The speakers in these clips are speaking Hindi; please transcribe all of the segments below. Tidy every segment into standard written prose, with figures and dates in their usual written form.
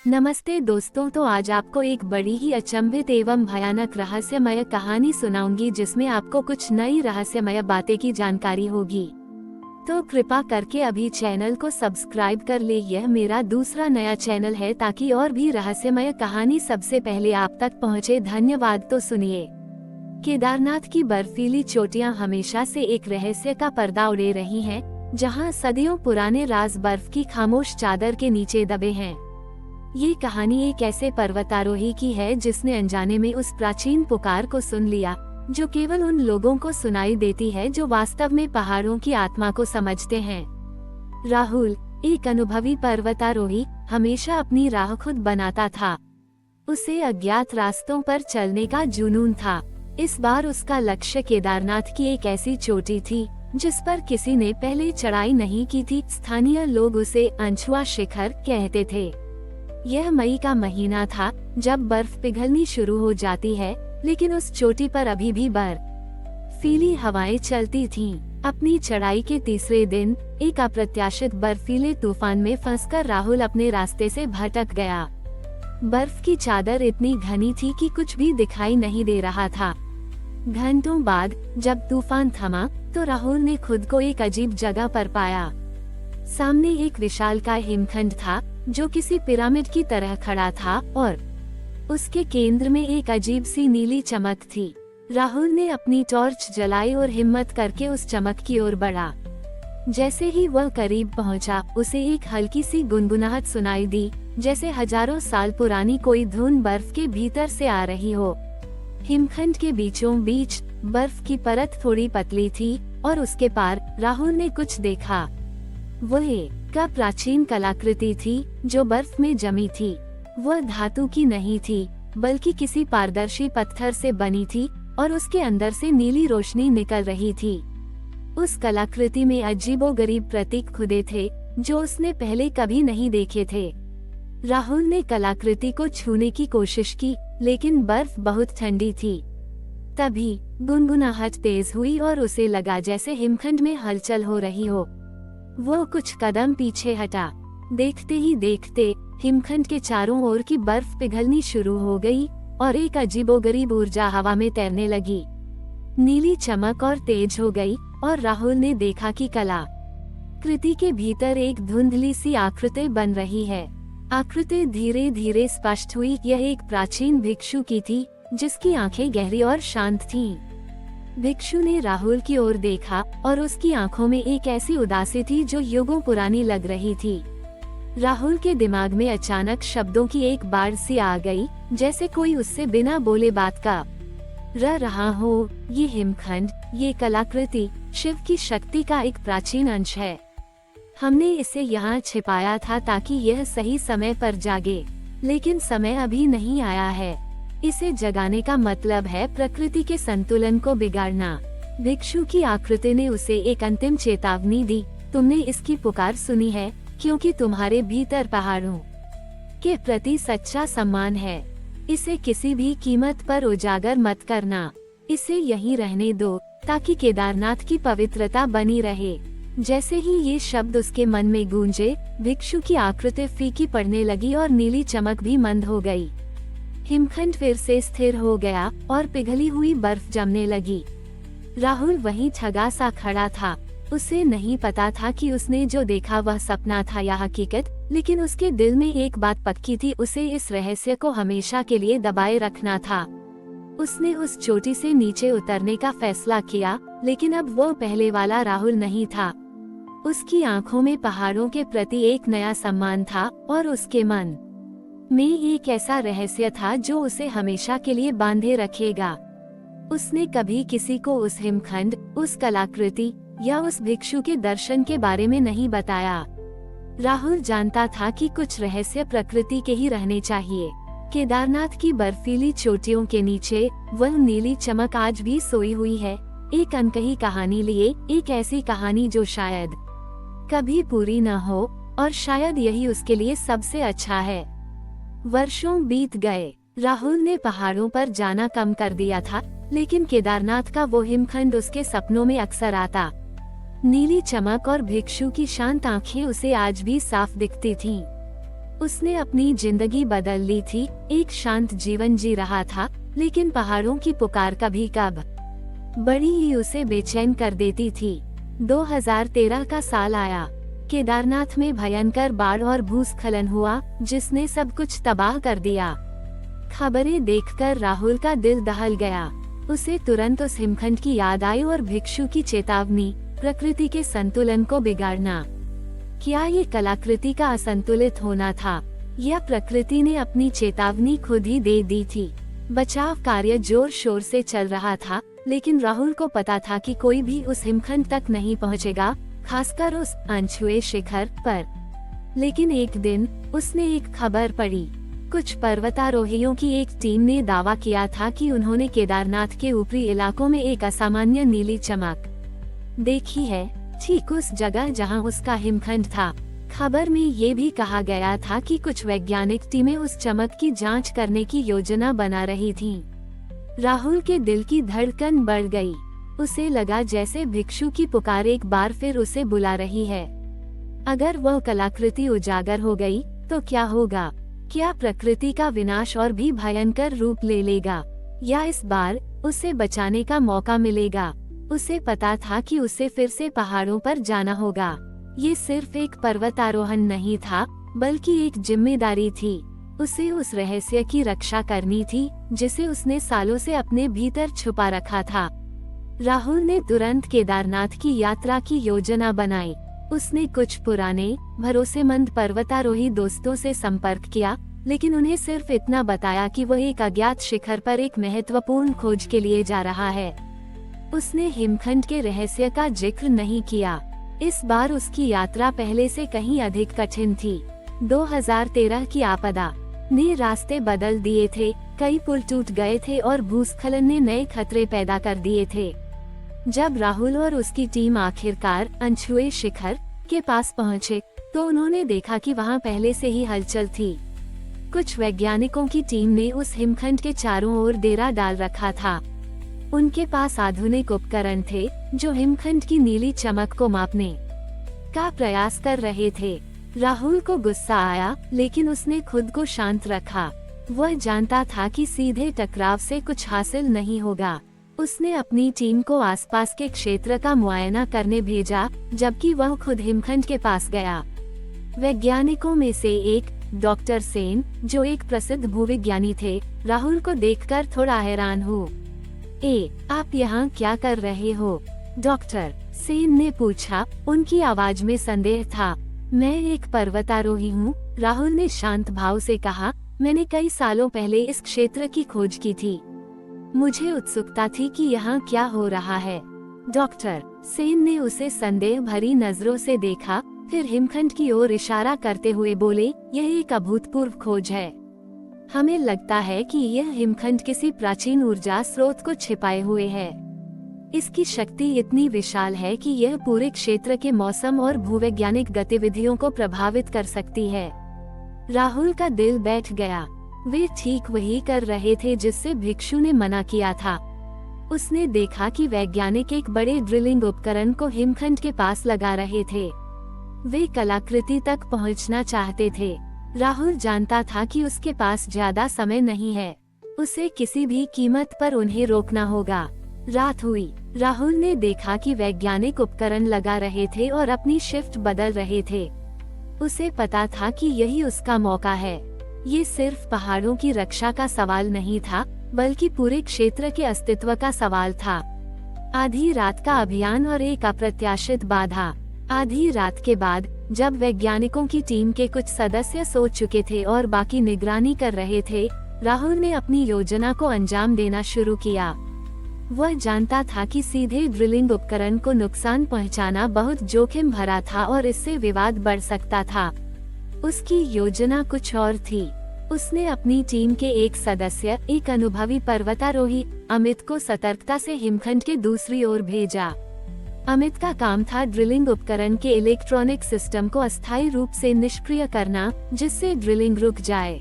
नमस्ते दोस्तों, तो आज आपको एक बड़ी ही अचंभित एवं भयानक रहस्यमय कहानी सुनाऊंगी जिसमें आपको कुछ नई रहस्यमय बातें की जानकारी होगी। तो कृपा करके अभी चैनल को सब्सक्राइब कर ले। यह मेरा दूसरा नया चैनल है ताकि और भी रहस्यमय कहानी सबसे पहले आप तक पहुंचे। धन्यवाद। तो सुनिए। केदारनाथ की बर्फीली चोटियां हमेशा से एक रहस्य का पर्दा उड़े रही हैं, जहां सदियों पुराने राज बर्फ की खामोश चादर के नीचे दबे हैं। ये कहानी एक ऐसे पर्वतारोही की है जिसने अनजाने में उस प्राचीन पुकार को सुन लिया जो केवल उन लोगों को सुनाई देती है जो वास्तव में पहाड़ों की आत्मा को समझते हैं। राहुल, एक अनुभवी पर्वतारोही, हमेशा अपनी राह खुद बनाता था। उसे अज्ञात रास्तों पर चलने का जुनून था। इस बार उसका लक्ष्य केदारनाथ की एक ऐसी चोटी थी जिस पर किसी ने पहले चढ़ाई नहीं की थी। स्थानीय लोग उसे अनछुआ शिखर कहते थे। यह मई का महीना था जब बर्फ पिघलनी शुरू हो जाती है, लेकिन उस चोटी पर अभी भी बर्फीली हवाएं चलती थीं। अपनी चढ़ाई के तीसरे दिन एक अप्रत्याशित बर्फीले तूफान में फंसकर राहुल अपने रास्ते से भटक गया। बर्फ की चादर इतनी घनी थी कि कुछ भी दिखाई नहीं दे रहा था। घंटों बाद जब तूफान थमा तो राहुल ने खुद को एक अजीब जगह पर पाया। सामने एक विशालकाय हिमखंड था जो किसी पिरामिड की तरह खड़ा था और उसके केंद्र में एक अजीब सी नीली चमक थी। राहुल ने अपनी टॉर्च जलाई और हिम्मत करके उस चमक की ओर बढ़ा। जैसे ही वह करीब पहुंचा, उसे एक हल्की सी गुनगुनाहट सुनाई दी, जैसे हजारों साल पुरानी कोई धुन बर्फ के भीतर से आ रही हो। हिमखंड के बीचों बीच बर्फ की परत थोड़ी पतली थी और उसके पार राहुल ने कुछ देखा। वह का प्राचीन कलाकृति थी जो बर्फ में जमी थी। वह धातु की नहीं थी, बल्कि किसी पारदर्शी पत्थर से बनी थी और उसके अंदर से नीली रोशनी निकल रही थी। उस कलाकृति में अजीबोगरीब प्रतीक खुदे थे जो उसने पहले कभी नहीं देखे थे। राहुल ने कलाकृति को छूने की कोशिश की, लेकिन बर्फ बहुत ठंडी थी। तभी गुनगुनाहट तेज हुई और उसे लगा जैसे हिमखंड में हलचल हो रही हो। वो कुछ कदम पीछे हटा। देखते ही देखते हिमखंड के चारों ओर की बर्फ पिघलनी शुरू हो गई और एक अजीबोगरीब ऊर्जा हवा में तैरने लगी। नीली चमक और तेज हो गई और राहुल ने देखा कि कलाकृति के भीतर एक धुंधली सी आकृति बन रही है। आकृति धीरे धीरे स्पष्ट हुई। यह एक प्राचीन भिक्षु की थी जिसकी आंखें गहरी और शांत थीं। भिक्षु ने राहुल की ओर देखा और उसकी आंखों में एक ऐसी उदासी थी जो युगों पुरानी लग रही थी। राहुल के दिमाग में अचानक शब्दों की एक बाढ़ सी आ गई, जैसे कोई उससे बिना बोले बात कर रहा हो। ये हिमखंड, ये कलाकृति शिव की शक्ति का एक प्राचीन अंश है। हमने इसे यहाँ छिपाया था ताकि यह सही समय पर जागे, लेकिन समय अभी नहीं आया है। इसे जगाने का मतलब है प्रकृति के संतुलन को बिगाड़ना। भिक्षु की आकृति ने उसे एक अंतिम चेतावनी दी। तुमने इसकी पुकार सुनी है, क्योंकि तुम्हारे भीतर पहाड़ों के प्रति सच्चा सम्मान है। इसे किसी भी कीमत पर उजागर मत करना। इसे यहीं रहने दो ताकि केदारनाथ की पवित्रता बनी रहे। जैसे ही ये शब्द उसके मन में गूंजे, भिक्षु की आकृति फीकी पड़ने लगी और नीली चमक भी मंद हो गई। हिमखंड फिर से स्थिर हो गया और पिघली हुई बर्फ जमने लगी। राहुल वहीं ठगा सा खड़ा था। उसे नहीं पता था कि उसने जो देखा वह सपना था या हकीकत, लेकिन उसके दिल में एक बात पक्की थी, उसे इस रहस्य को हमेशा के लिए दबाए रखना था। उसने उस चोटी से नीचे उतरने का फैसला किया, लेकिन अब वो पहले वाला राहुल नहीं था। उसकी आंखों में पहाड़ों के प्रति एक नया सम्मान था और उसके मन में एक ऐसा रहस्य था जो उसे हमेशा के लिए बांधे रखेगा। उसने कभी किसी को उस हिमखंड, उस कलाकृति या उस भिक्षु के दर्शन के बारे में नहीं बताया। राहुल जानता था कि कुछ रहस्य प्रकृति के ही रहने चाहिए। केदारनाथ की बर्फीली चोटियों के नीचे वह नीली चमक आज भी सोई हुई है, एक अनकही कहानी लिए, एक ऐसी कहानी जो शायद कभी पूरी न हो, और शायद यही उसके लिए सबसे अच्छा है। वर्षों बीत गए। राहुल ने पहाड़ों पर जाना कम कर दिया था, लेकिन केदारनाथ का वो हिमखंड उसके सपनों में अक्सर आता। नीली चमक और भिक्षु की शांत आंखें उसे आज भी साफ दिखती थीं। उसने अपनी जिंदगी बदल ली थी, एक शांत जीवन जी रहा था, लेकिन पहाड़ों की पुकार कभी कब बड़ी ही उसे बेचैन कर देती थी। 2013 का साल आया। केदारनाथ में भयंकर बाढ़ और भूस्खलन हुआ, जिसने सब कुछ तबाह कर दिया। खबरें देखकर राहुल का दिल दहल गया। उसे तुरंत उस हिमखंड की याद आई और भिक्षु की चेतावनी, प्रकृति के संतुलन को बिगाड़ना। क्या ये कलाकृति का असंतुलित होना था, या प्रकृति ने अपनी चेतावनी खुद ही दे दी थी? बचाव कार्य जोर शोर से चल रहा था, लेकिन राहुल को पता था कि कोई भी उस हिमखंड तक नहीं पहुंचेगा, खासकर उस अनछुए शिखर पर। लेकिन एक दिन उसने एक खबर पढ़ी। कुछ पर्वतारोहियों की एक टीम ने दावा किया था कि उन्होंने केदारनाथ के ऊपरी इलाकों में एक असामान्य नीली चमक देखी है, ठीक उस जगह जहां उसका हिमखंड था। खबर में ये भी कहा गया था कि कुछ वैज्ञानिक टीमें उस चमक की जांच करने की योजना बना रही थीं। राहुल के दिल की धड़कन बढ़ गई। उसे लगा जैसे भिक्षु की पुकार एक बार फिर उसे बुला रही है। अगर वह कलाकृति उजागर हो गई तो क्या होगा? क्या प्रकृति का विनाश और भी भयंकर रूप ले लेगा, या इस बार उसे बचाने का मौका मिलेगा? उसे पता था कि उसे फिर से पहाड़ों पर जाना होगा। ये सिर्फ एक पर्वतारोहण नहीं था, बल्कि एक जिम्मेदारी थी। उसे उस रहस्य की रक्षा करनी थी, जिसे उसने सालों से अपने भीतर छुपा रखा था। राहुल ने तुरंत केदारनाथ की यात्रा की योजना बनाई। उसने कुछ पुराने, भरोसेमंद पर्वतारोही दोस्तों से संपर्क किया, लेकिन उन्हें सिर्फ इतना बताया कि वह एक अज्ञात शिखर पर एक महत्वपूर्ण खोज के लिए जा रहा है। उसने हिमखंड के रहस्य का जिक्र नहीं किया। इस बार उसकी यात्रा पहले से कहीं अधिक कठिन थी। 2013 की आपदा ने रास्ते बदल दिए थे, कई पुल टूट गए थे और भूस्खलन ने नए खतरे पैदा कर दिए थे। जब राहुल और उसकी टीम आखिरकार अनछुए शिखर के पास पहुंचे, तो उन्होंने देखा कि वहां पहले से ही हलचल थी। कुछ वैज्ञानिकों की टीम ने उस हिमखंड के चारों ओर डेरा डाल रखा था। उनके पास आधुनिक उपकरण थे, जो हिमखंड की नीली चमक को मापने का प्रयास कर रहे थे। राहुल को गुस्सा आया, लेकिन उसने खुद को शांत रखा। वह जानता था कि सीधे टकराव से कुछ हासिल नहीं होगा। उसने अपनी टीम को आसपास के क्षेत्र का मुआयना करने भेजा, जबकि वह खुद हिमखंड के पास गया। वैज्ञानिकों में से एक, डॉक्टर सेन, जो एक प्रसिद्ध भूविज्ञानी थे, राहुल को देखकर थोड़ा हैरान हुए। आप यहाँ क्या कर रहे हो? डॉक्टर सेन ने पूछा। उनकी आवाज में संदेह था। मैं एक पर्वतारोही हूँ, राहुल ने शांत भाव से कहा। मैंने कई सालों पहले इस क्षेत्र की खोज की थी। मुझे उत्सुकता थी कि यहाँ क्या हो रहा है। डॉक्टर सेन ने उसे संदेह भरी नजरों से देखा, फिर हिमखंड की ओर इशारा करते हुए बोले, यह एक अभूतपूर्व खोज है। हमें लगता है कि यह हिमखंड किसी प्राचीन ऊर्जा स्रोत को छिपाए हुए है। इसकी शक्ति इतनी विशाल है कि यह पूरे क्षेत्र के मौसम और भूवैज्ञानिक गतिविधियों को प्रभावित कर सकती है। राहुल का दिल बैठ गया। वे ठीक वही कर रहे थे जिससे भिक्षु ने मना किया था। उसने देखा कि वैज्ञानिक एक बड़े ड्रिलिंग उपकरण को हिमखंड के पास लगा रहे थे। वे कलाकृति तक पहुंचना चाहते थे। राहुल जानता था कि उसके पास ज्यादा समय नहीं है। उसे किसी भी कीमत पर उन्हें रोकना होगा। रात हुई। राहुल ने देखा कि वैज्ञानिक उपकरण लगा रहे थे और अपनी शिफ्ट बदल रहे थे। उसे पता था कि यही उसका मौका है। ये सिर्फ पहाड़ों की रक्षा का सवाल नहीं था, बल्कि पूरे क्षेत्र के अस्तित्व का सवाल था। आधी रात का अभियान और एक अप्रत्याशित बाधा। आधी रात के बाद, जब वैज्ञानिकों की टीम के कुछ सदस्य सो चुके थे और बाकी निगरानी कर रहे थे, राहुल ने अपनी योजना को अंजाम देना शुरू किया। वह जानता था कि सीधे ड्रिलिंग उपकरण को नुकसान पहुंचाना बहुत जोखिम भरा था और इससे विवाद बढ़ सकता था। उसकी योजना कुछ और थी। उसने अपनी टीम के एक सदस्य, एक अनुभवी पर्वतारोही अमित को सतर्कता से हिमखंड के दूसरी ओर भेजा। अमित का काम था ड्रिलिंग उपकरण के इलेक्ट्रॉनिक सिस्टम को अस्थायी रूप से निष्क्रिय करना, जिससे ड्रिलिंग रुक जाए।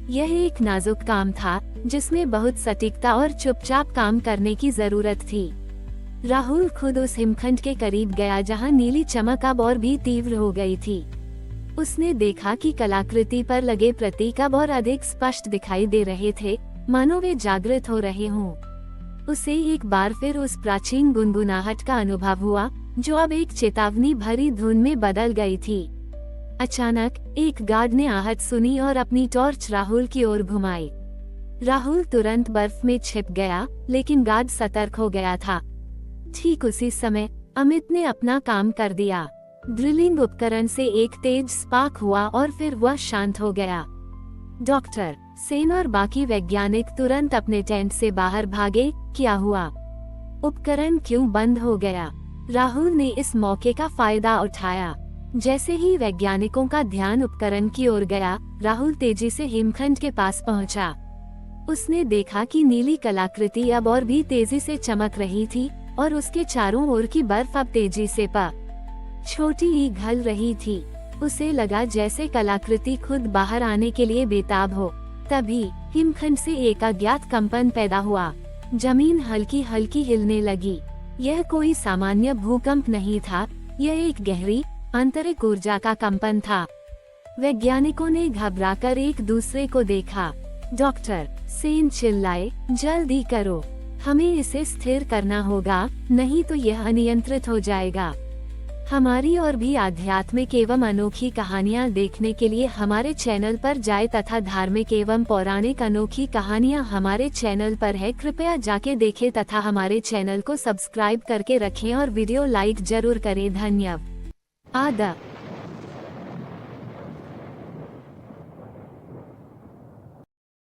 यह एक नाजुक काम था, जिसमें बहुत सटीकता और चुपचाप काम करने की जरूरत थी। राहुल खुद उस हिमखंड के करीब गया जहां नीली चमक अब और भी तीव्र हो गई थी। उसने देखा कि कलाकृति पर लगे प्रतीक अब और अधिक स्पष्ट दिखाई दे रहे थे, मानो वे जागृत हो रहे हों। उसे एक बार फिर उस प्राचीन गुनगुनाहट का अनुभव हुआ, जो अब एक चेतावनी भरी धुन में बदल गई थी। अचानक एक गार्ड ने आहट सुनी और अपनी टॉर्च राहुल की ओर घुमाई। राहुल तुरंत बर्फ में छिप गया, लेकिन गार्ड सतर्क हो गया था। ठीक उसी समय अमित ने अपना काम कर दिया। ड्रिलिंग उपकरण से एक तेज स्पार्क हुआ और फिर वह शांत हो गया। डॉक्टर सेन और बाकी वैज्ञानिक तुरंत अपने टेंट से बाहर भागे। क्या हुआ? उपकरण क्यों बंद हो गया? राहुल ने इस मौके का फायदा उठाया। जैसे ही वैज्ञानिकों का ध्यान उपकरण की ओर गया, राहुल तेजी से हिमखंड के पास पहुंचा। उसने देखा कि नीली कलाकृति अब और भी तेजी से चमक रही थी और उसके चारों ओर की बर्फ अब तेजी से छोटी ही घल रही थी। उसे लगा जैसे कलाकृति खुद बाहर आने के लिए बेताब हो। तभी हिमखंड से एक अज्ञात कंपन पैदा हुआ। जमीन हल्की हल्की हिलने लगी। यह कोई सामान्य भूकंप नहीं था, यह एक गहरी आंतरिक ऊर्जा का कंपन था। वैज्ञानिकों ने घबराकर एक दूसरे को देखा। डॉक्टर सेन चिल्लाए, जल्दी करो, हमें इसे स्थिर करना होगा, नहीं तो यह अनियंत्रित हो जाएगा। हमारी और भी आध्यात्मिक एवं अनोखी कहानियाँ देखने के लिए हमारे चैनल पर जाएं तथा धार्मिक एवं पौराणिक अनोखी कहानियाँ हमारे चैनल पर है, कृपया जाके देखें तथा हमारे चैनल को सब्सक्राइब करके रखें और वीडियो लाइक जरूर करें। धन्यवाद।